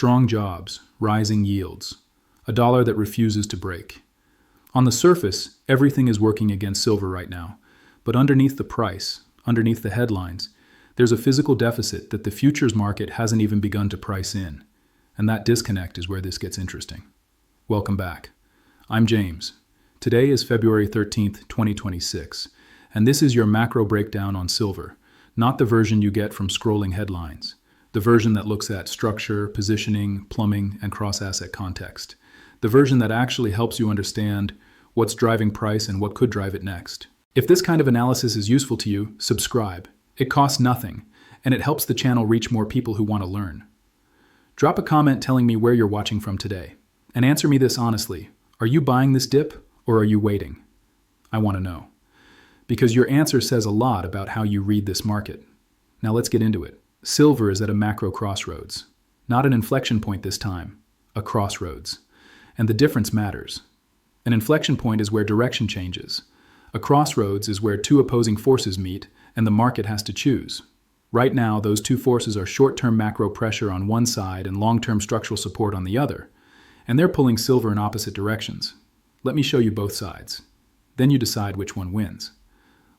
strong jobs, rising yields, a dollar that refuses to break. On the surface, everything is working against silver right now, but underneath the price, underneath the headlines, there's a physical deficit that the futures market hasn't even begun to price in, and that disconnect is where this gets interesting. Welcome back. I'm James. Today is February 13th, 2026, and this is your macro breakdown on silver, not the version you get from scrolling headlines, the version that looks at structure, positioning, plumbing, and cross-asset context, the version that actually helps you understand what's driving price and what could drive it next. If this kind of analysis is useful to you, subscribe. It costs nothing, and it helps the channel reach more people who want to learn. Drop a comment telling me where you're watching from today, and answer me this honestly. Are you buying this dip, or are you waiting? I want to know. Because your answer says a lot about how you read this market. Now let's get into it. Silver is at a macro crossroads. Not an inflection point this time, a crossroads. And the difference matters. An inflection point is where direction changes. A crossroads is where two opposing forces meet and the market has to choose. Right now, those two forces are short-term macro pressure on one side and long-term structural support on the other, and they're pulling silver in opposite directions. Let me show you both sides. Then you decide which one wins.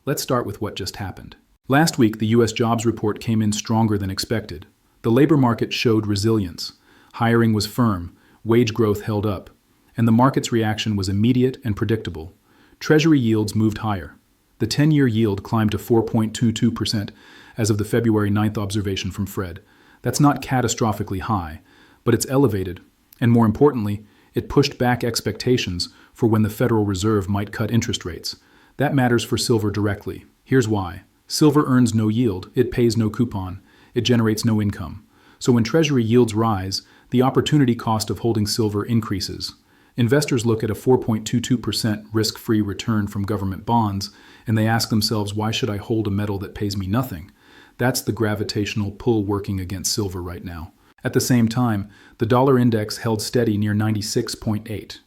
Let's start with what just happened. Last week, the U.S. jobs report came in stronger than expected. The labor market showed resilience. Hiring was firm, wage growth held up, and the market's reaction was immediate and predictable. Treasury yields moved higher. The 10-year yield climbed to 4.22% as of the February 9th observation from Fred. That's not catastrophically high, but it's elevated, and more importantly, it pushed back expectations for when the Federal Reserve might cut interest rates. That matters for silver directly. Here's why. Silver earns no yield, it pays no coupon, it generates no income. So when Treasury yields rise, the opportunity cost of holding silver increases. Investors look at a 4.22% risk-free return from government bonds, and they ask themselves, why should I hold a metal that pays me nothing? That's the gravitational pull working against silver right now. At the same time, the dollar index held steady near 96.8.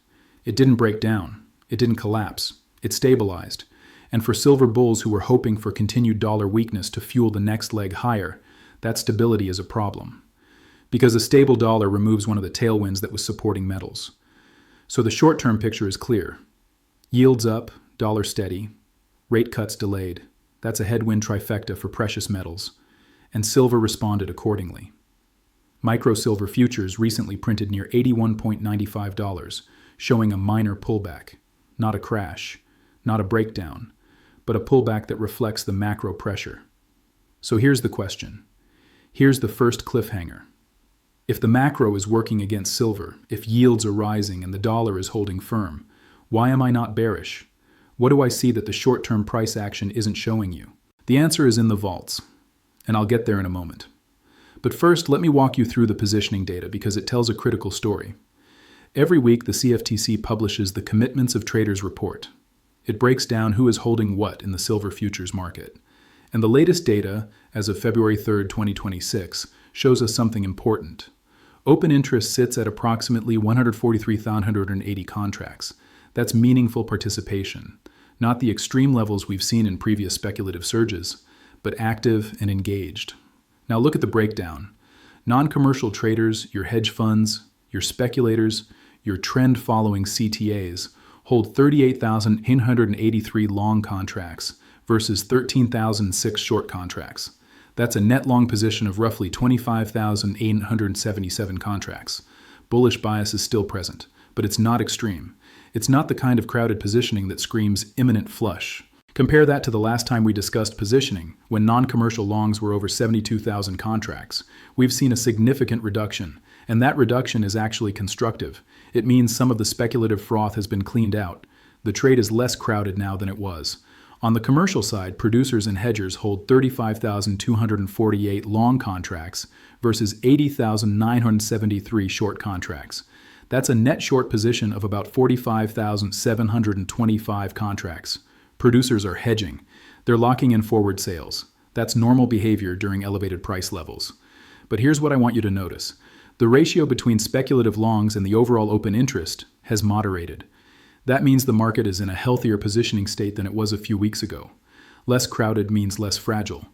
It didn't break down. It didn't collapse. It stabilized. And for silver bulls who were hoping for continued dollar weakness to fuel the next leg higher, that stability is a problem. Because a stable dollar removes one of the tailwinds that was supporting metals. So the short-term picture is clear. Yields up, dollar steady, rate cuts delayed. That's a headwind trifecta for precious metals. And silver responded accordingly. Micro silver futures recently printed near $81.95, showing a minor pullback. Not a crash, not a breakdown, but a pullback that reflects the macro pressure. So here's the question. Here's the first cliffhanger. If the macro is working against silver, if yields are rising and the dollar is holding firm, why am I not bearish? What do I see that the short-term price action isn't showing you? The answer is in the vaults, and I'll get there in a moment. But first, let me walk you through the positioning data because it tells a critical story. Every week, the CFTC publishes the Commitments of Traders report. It breaks down who is holding what in the silver futures market. And the latest data, as of February 3rd, 2026, shows us something important. Open interest sits at approximately 143,980 contracts. That's meaningful participation, not the extreme levels we've seen in previous speculative surges, but active and engaged. Now look at the breakdown. Non-commercial traders, your hedge funds, your speculators, your trend-following CTAs hold 38,883 long contracts versus 13,006 short contracts. That's a net long position of roughly 25,877 contracts. Bullish bias is still present, but it's not extreme. It's not the kind of crowded positioning that screams imminent flush. Compare that to the last time we discussed positioning, when non-commercial longs were over 72,000 contracts. We've seen a significant reduction, and that reduction is actually constructive. It means some of the speculative froth has been cleaned out. The trade is less crowded now than it was. On the commercial side, producers and hedgers hold 35,248 long contracts versus 80,973 short contracts. That's a net short position of about 45,725 contracts. Producers are hedging. They're locking in forward sales. That's normal behavior during elevated price levels. But here's what I want you to notice. The ratio between speculative longs and the overall open interest has moderated. That means the market is in a healthier positioning state than it was a few weeks ago. Less crowded means less fragile.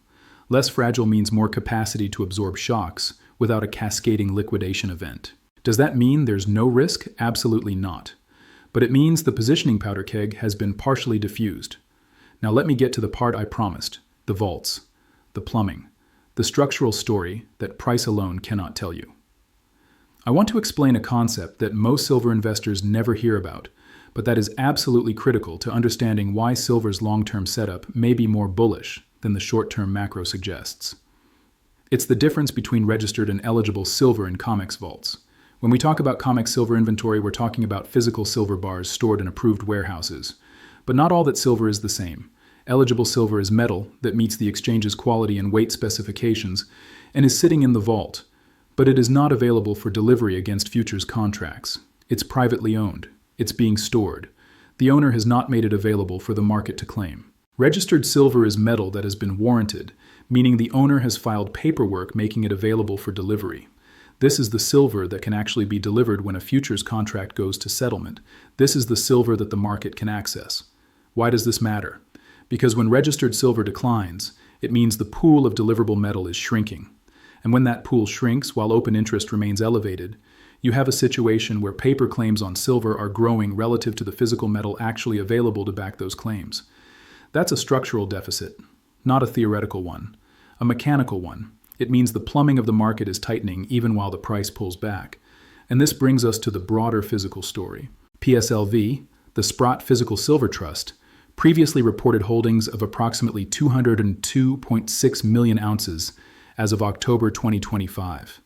Less fragile means more capacity to absorb shocks, without a cascading liquidation event. Does that mean there's no risk? Absolutely not. But it means the positioning powder keg has been partially diffused. Now let me get to the part I promised, the vaults, the plumbing, the structural story that price alone cannot tell you. I want to explain a concept that most silver investors never hear about, but that is absolutely critical to understanding why silver's long-term setup may be more bullish than the short-term macro suggests. It's the difference between registered and eligible silver in COMEX vaults. When we talk about COMEX silver inventory, we're talking about physical silver bars stored in approved warehouses. But not all that silver is the same. Eligible silver is metal that meets the exchange's quality and weight specifications and is sitting in the vault, but it is not available for delivery against futures contracts. It's privately owned. It's being stored. The owner has not made it available for the market to claim. Registered silver is metal that has been warranted, meaning the owner has filed paperwork making it available for delivery. This is the silver that can actually be delivered when a futures contract goes to settlement. This is the silver that the market can access. Why does this matter? Because when registered silver declines, it means the pool of deliverable metal is shrinking. And when that pool shrinks while open interest remains elevated, you have a situation where paper claims on silver are growing relative to the physical metal actually available to back those claims. That's a structural deficit, not a theoretical one, a mechanical one. It means the plumbing of the market is tightening even while the price pulls back. And this brings us to the broader physical story. PSLV, the Sprott Physical Silver Trust, previously reported holdings of approximately 202.6 million ounces as of October 2025.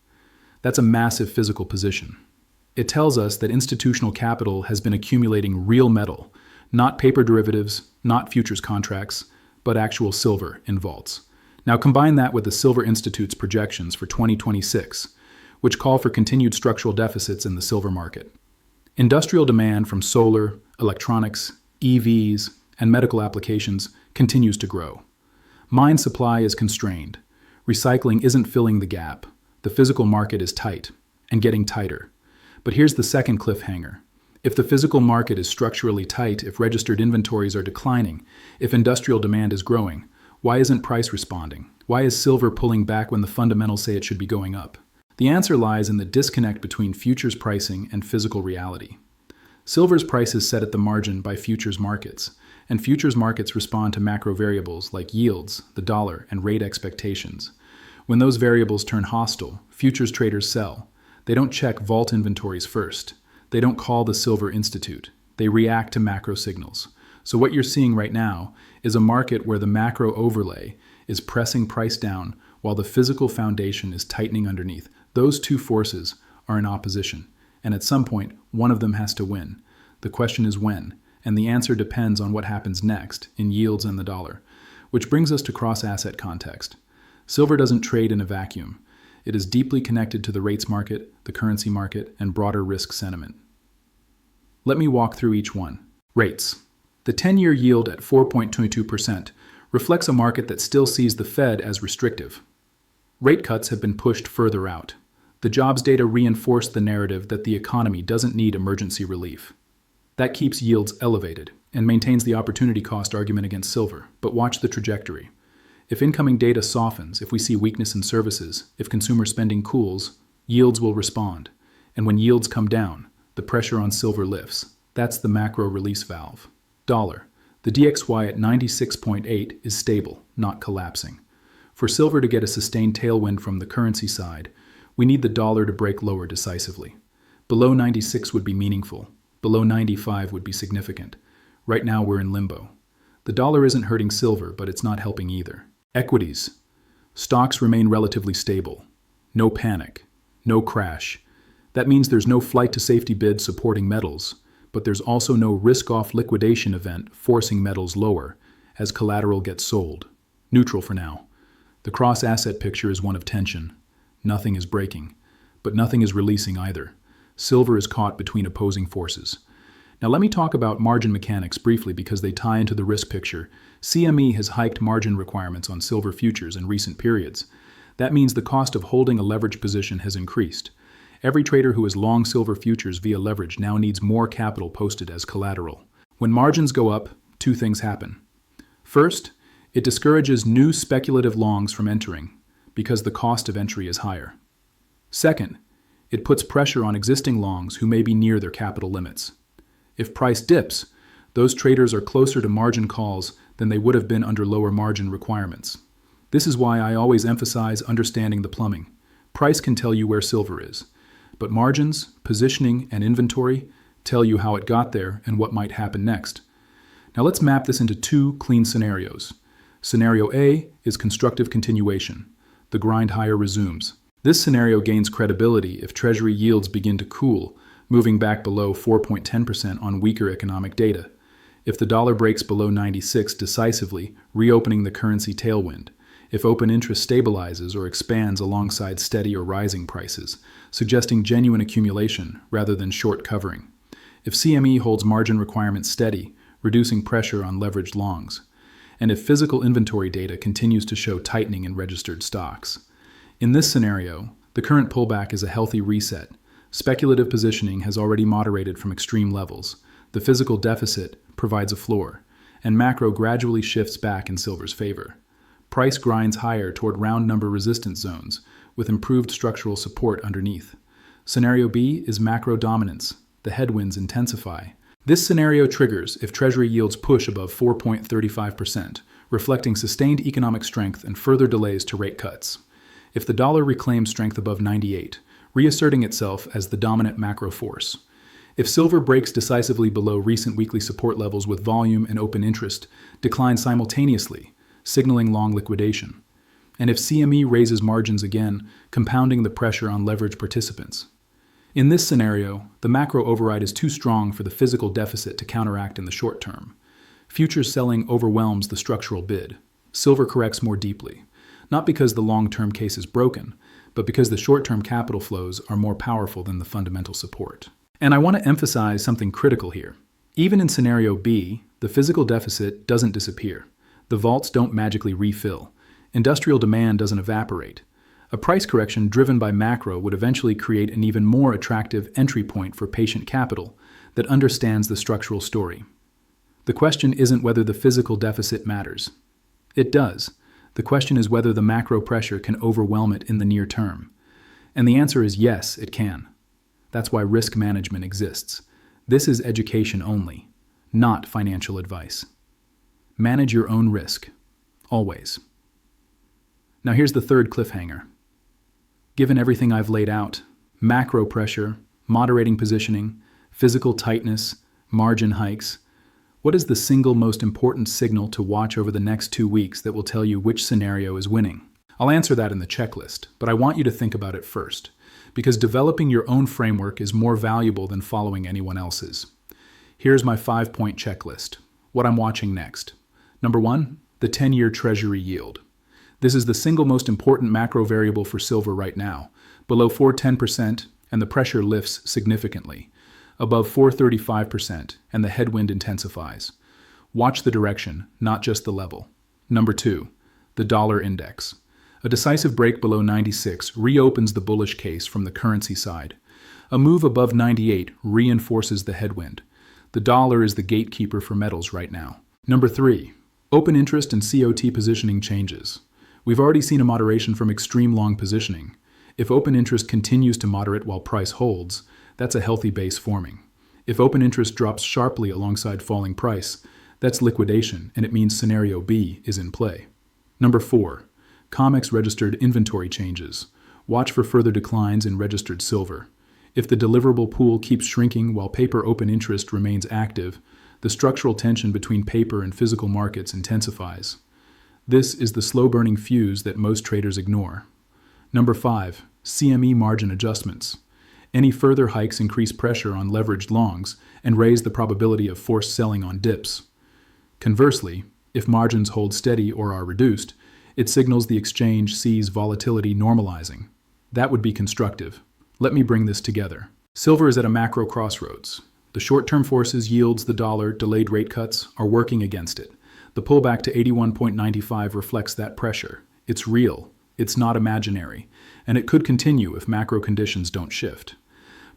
That's a massive physical position. It tells us that institutional capital has been accumulating real metal, not paper derivatives, not futures contracts, but actual silver in vaults. Now combine that with the Silver Institute's projections for 2026, which call for continued structural deficits in the silver market. Industrial demand from solar, electronics, EVs, and medical applications continues to grow. Mine supply is constrained. Recycling isn't filling the gap. The physical market is tight and getting tighter. But here's the second cliffhanger. If the physical market is structurally tight, if registered inventories are declining, if industrial demand is growing, why isn't price responding? Why is silver pulling back when the fundamentals say it should be going up? The answer lies in the disconnect between futures pricing and physical reality. Silver's price is set at the margin by futures markets, and futures markets respond to macro variables like yields, the dollar, and rate expectations. When those variables turn hostile, futures traders sell. They don't check vault inventories first. They don't call the Silver Institute. They react to macro signals. So what you're seeing right now is a market where the macro overlay is pressing price down while the physical foundation is tightening underneath. Those two forces are in opposition, and at some point, one of them has to win. The question is when, and the answer depends on what happens next in yields and the dollar, which brings us to cross-asset context. Silver doesn't trade in a vacuum. It is deeply connected to the rates market, the currency market, and broader risk sentiment. Let me walk through each one. Rates. The 10-year yield at 4.22% reflects a market that still sees the Fed as restrictive. Rate cuts have been pushed further out. The jobs data reinforce the narrative that the economy doesn't need emergency relief. That keeps yields elevated and maintains the opportunity cost argument against silver. But watch the trajectory. If incoming data softens, if we see weakness in services, if consumer spending cools, yields will respond. And when yields come down, the pressure on silver lifts. That's the macro release valve. Dollar. The DXY at 96.8 is stable, not collapsing. For silver to get a sustained tailwind from the currency side, we need the dollar to break lower decisively. Below 96 would be meaningful. Below 95 would be significant. Right now we're in limbo. The dollar isn't hurting silver, but it's not helping either. Equities. Stocks remain relatively stable. No panic. No crash. That means there's no flight to safety bid supporting metals, but there's also no risk-off liquidation event forcing metals lower as collateral gets sold. Neutral for now. The cross-asset picture is one of tension. Nothing is breaking, but nothing is releasing either. Silver is caught between opposing forces. Now let me talk about margin mechanics briefly because they tie into the risk picture. CME has hiked margin requirements on silver futures in recent periods. That means the cost of holding a leverage position has increased. Every trader who is long silver futures via leverage now needs more capital posted as collateral. When margins go up, two things happen. First, it discourages new speculative longs from entering because the cost of entry is higher. Second, it puts pressure on existing longs who may be near their capital limits. If price dips, those traders are closer to margin calls than they would have been under lower margin requirements. This is why I always emphasize understanding the plumbing. Price can tell you where silver is, but margins, positioning, and inventory tell you how it got there and what might happen next. Now let's map this into two clean scenarios. Scenario A is constructive continuation. The grind higher resumes. This scenario gains credibility if Treasury yields begin to cool, moving back below 4.10% on weaker economic data. If the dollar breaks below 96 decisively, reopening the currency tailwind. If open interest stabilizes or expands alongside steady or rising prices, suggesting genuine accumulation rather than short covering. If CME holds margin requirements steady, reducing pressure on leveraged longs. And if physical inventory data continues to show tightening in registered stocks. In this scenario, the current pullback is a healthy reset. Speculative positioning has already moderated from extreme levels. The physical deficit provides a floor, and macro gradually shifts back in silver's favor. Price grinds higher toward round number resistance zones, with improved structural support underneath. Scenario B is macro dominance. The headwinds intensify. This scenario triggers if Treasury yields push above 4.35%, reflecting sustained economic strength and further delays to rate cuts. If the dollar reclaims strength above 98, reasserting itself as the dominant macro force. If silver breaks decisively below recent weekly support levels with volume and open interest, decline simultaneously, signaling long liquidation. And if CME raises margins again, compounding the pressure on leverage participants. In this scenario, the macro override is too strong for the physical deficit to counteract in the short term. Futures selling overwhelms the structural bid. Silver corrects more deeply, not because the long-term case is broken, but because the short-term capital flows are more powerful than the fundamental support. And I want to emphasize something critical here. Even in scenario B, the physical deficit doesn't disappear. The vaults don't magically refill. Industrial demand doesn't evaporate. A price correction driven by macro would eventually create an even more attractive entry point for patient capital that understands the structural story. The question isn't whether the physical deficit matters. It does. The question is whether the macro pressure can overwhelm it in the near term. And the answer is yes, it can. That's why risk management exists. This is education only, not financial advice. Manage your own risk. Always. Now here's the third cliffhanger. Given everything I've laid out, macro pressure, moderating positioning, physical tightness, margin hikes, what is the single most important signal to watch over the next 2 weeks that will tell you which scenario is winning? I'll answer that in the checklist, but I want you to think about it first, because developing your own framework is more valuable than following anyone else's. Here's my 5-point checklist. What I'm watching next. Number 1, the 10-year Treasury yield. This is the single most important macro variable for silver right now, below 410%, and the pressure lifts significantly. Above 435%, and the headwind intensifies. Watch the direction, not just the level. Number 2, the dollar index. A decisive break below 96 reopens the bullish case from the currency side. A move above 98 reinforces the headwind. The dollar is the gatekeeper for metals right now. Number 3, open interest and COT positioning changes. We've already seen a moderation from extreme long positioning. If open interest continues to moderate while price holds, that's a healthy base forming. If open interest drops sharply alongside falling price, that's liquidation, and it means scenario B is in play. Number 4, COMEX registered inventory changes. Watch for further declines in registered silver. If the deliverable pool keeps shrinking while paper open interest remains active, the structural tension between paper and physical markets intensifies. This is the slow-burning fuse that most traders ignore. Number 5, CME margin adjustments. Any further hikes increase pressure on leveraged longs and raise the probability of forced selling on dips. Conversely, if margins hold steady or are reduced, it signals the exchange sees volatility normalizing. That would be constructive. Let me bring this together. Silver is at a macro crossroads. The short-term forces yields the dollar, delayed rate cuts, are working against it. The pullback to 81.95 reflects that pressure. It's real. It's not imaginary. And it could continue if macro conditions don't shift.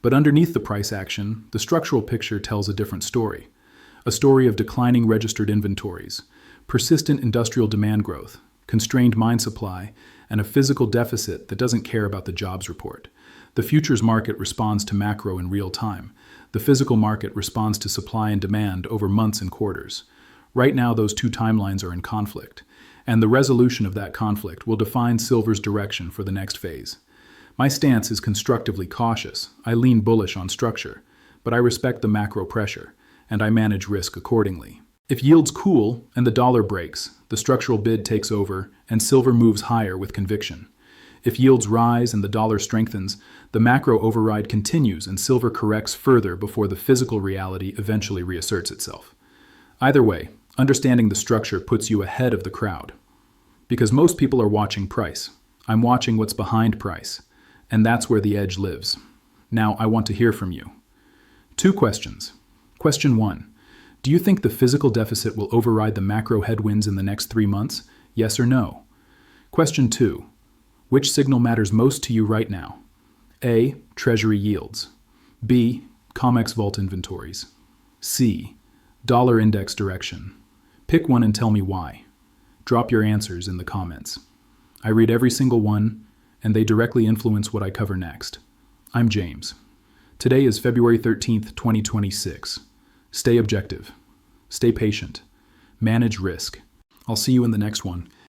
But underneath the price action, the structural picture tells a different story. A story of declining registered inventories, persistent industrial demand growth, constrained mine supply, and a physical deficit that doesn't care about the jobs report. The futures market responds to macro in real time. The physical market responds to supply and demand over months and quarters. Right now, those two timelines are in conflict, and the resolution of that conflict will define silver's direction for the next phase. My stance is constructively cautious. I lean bullish on structure, but I respect the macro pressure, and I manage risk accordingly. If yields cool and the dollar breaks, the structural bid takes over and silver moves higher with conviction. If yields rise and the dollar strengthens, the macro override continues and silver corrects further before the physical reality eventually reasserts itself. Either way, understanding the structure puts you ahead of the crowd. Because most people are watching price. I'm watching what's behind price, and that's where the edge lives. Now, I want to hear from you. 2 questions. Question 1. Do you think the physical deficit will override the macro headwinds in the next 3 months? Yes or no? Question 2. Which signal matters most to you right now? A. Treasury yields. B. COMEX vault inventories. C. Dollar index direction. Pick one and tell me why. Drop your answers in the comments. I read every single one, and they directly influence what I cover next. I'm James. Today is February 13th, 2026. Stay objective. Stay patient. Manage risk. I'll see you in the next one.